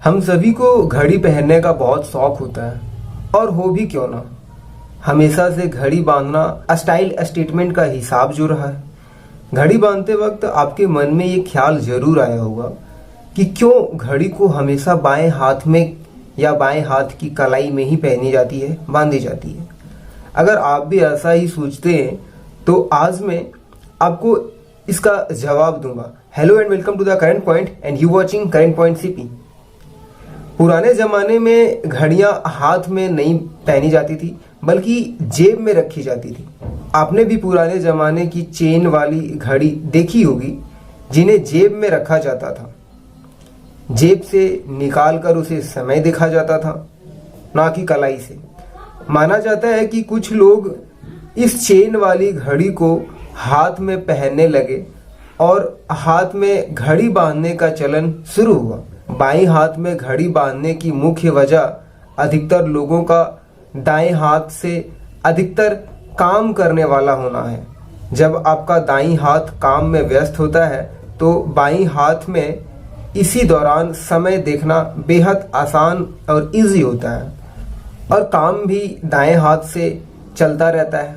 हम सभी को घड़ी पहनने का बहुत शौक होता है, और हो भी क्यों ना। हमेशा से घड़ी बांधना स्टाइल स्टेटमेंट का हिसाब जो रहा है। घड़ी बांधते वक्त आपके मन में ये ख्याल जरूर आया होगा कि क्यों घड़ी को हमेशा बाएं हाथ में या बाएं हाथ की कलाई में ही पहनी जाती है, बांधी जाती है। अगर आप भी ऐसा ही सोचते हैं तो आज मैं आपको इसका जवाब दूंगा। Hello and welcome to the current point and you watching current point CP. पुराने जमाने में घड़ियां हाथ में नहीं पहनी जाती थी, बल्कि जेब में रखी जाती थी। आपने भी पुराने जमाने की चेन वाली घड़ी देखी होगी, जिन्हें जेब में रखा जाता था। जेब से निकाल कर उसे समय देखा जाता था, ना कि कलाई से। माना जाता है कि कुछ लोग इस चेन वाली घड़ी को हाथ में पहनने लगे और हाथ में घड़ी बांधने का चलन शुरू हुआ। बाएं हाथ में घड़ी बांधने की मुख्य वजह अधिकतर लोगों का दाएं हाथ से अधिकतर काम करने वाला होना है। जब आपका दाईं हाथ काम में व्यस्त होता है तो बाईं हाथ में इसी दौरान समय देखना बेहद आसान और इजी होता है, और काम भी दाएं हाथ से चलता रहता है।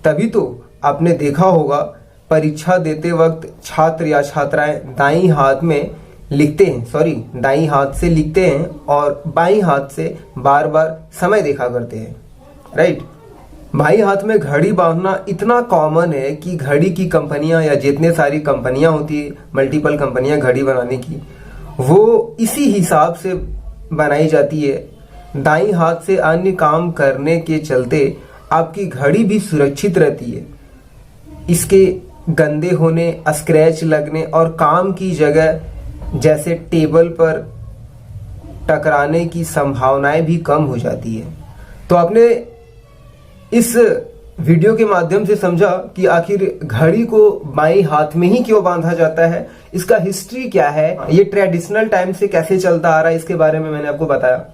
तभी तो आपने देखा होगा, परीक्षा देते वक्त छात्र या छात्राएं दाईं हाथ से लिखते हैं और बाईं हाथ से बार बार समय देखा करते हैं, राइट। बाईं हाथ में घड़ी बांधना इतना कॉमन है कि घड़ी की कंपनियां या जितने सारी कंपनियां होती है, मल्टीपल कंपनियां घड़ी बनाने की, वो इसी हिसाब से बनाई जाती है। दाईं हाथ से अन्य काम करने के चलते आपकी घड़ी भी सुरक्षित रहती है। इसके गंदे होने, स्क्रैच लगने और काम की जगह जैसे टेबल पर टकराने की संभावनाएं भी कम हो जाती है। तो आपने इस वीडियो के माध्यम से समझा कि आखिर घड़ी को बाएं हाथ में ही क्यों बांधा जाता है, इसका हिस्ट्री क्या है, ये ट्रेडिशनल टाइम से कैसे चलता आ रहा है, इसके बारे में मैंने आपको बताया।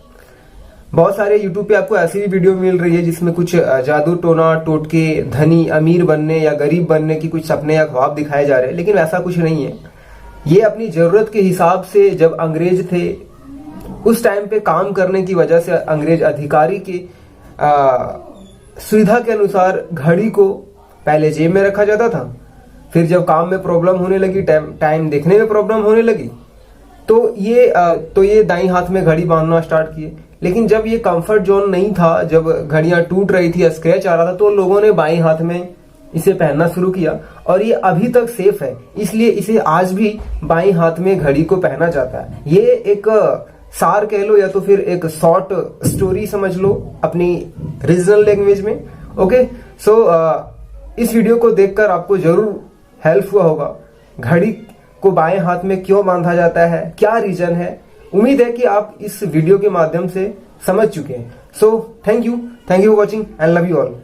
बहुत सारे यूट्यूब पे आपको ऐसी भी वीडियो मिल रही है जिसमें कुछ जादू टोना टोटके, धनी अमीर बनने या गरीब बनने की कुछ सपने या ख्वाब दिखाए जा रहे हैं, लेकिन ऐसा कुछ नहीं है। ये अपनी जरूरत के हिसाब से, जब अंग्रेज थे उस टाइम पे काम करने की वजह से अंग्रेज अधिकारी की सुविधा के अनुसार घड़ी को पहले जेब में रखा जाता था। फिर जब काम में प्रॉब्लम होने लगी, टाइम देखने में प्रॉब्लम होने लगी, तो ये दाईं हाथ में घड़ी बांधना स्टार्ट किए। लेकिन जब ये कंफर्ट जोन नहीं था, जब घड़ियां टूट रही थी, स्क्रैच आ रहा था, तो लोगों ने बाईं हाथ में इसे पहनना शुरू किया, और ये अभी तक सेफ है। इसलिए इसे आज भी बाईं हाथ में घड़ी को पहना जाता है। ये एक सार कह लो या तो फिर एक शॉर्ट स्टोरी समझ लो अपनी रीजनल लैंग्वेज में। ओके, सो इस वीडियो को देखकर आपको जरूर हेल्प हुआ होगा। घड़ी को बाएं हाथ में क्यों बांधा जाता है, क्या रीजन है। उम्मीद है कि आप इस वीडियो के माध्यम से समझ चुके हैं। So thank you for watching and love you all.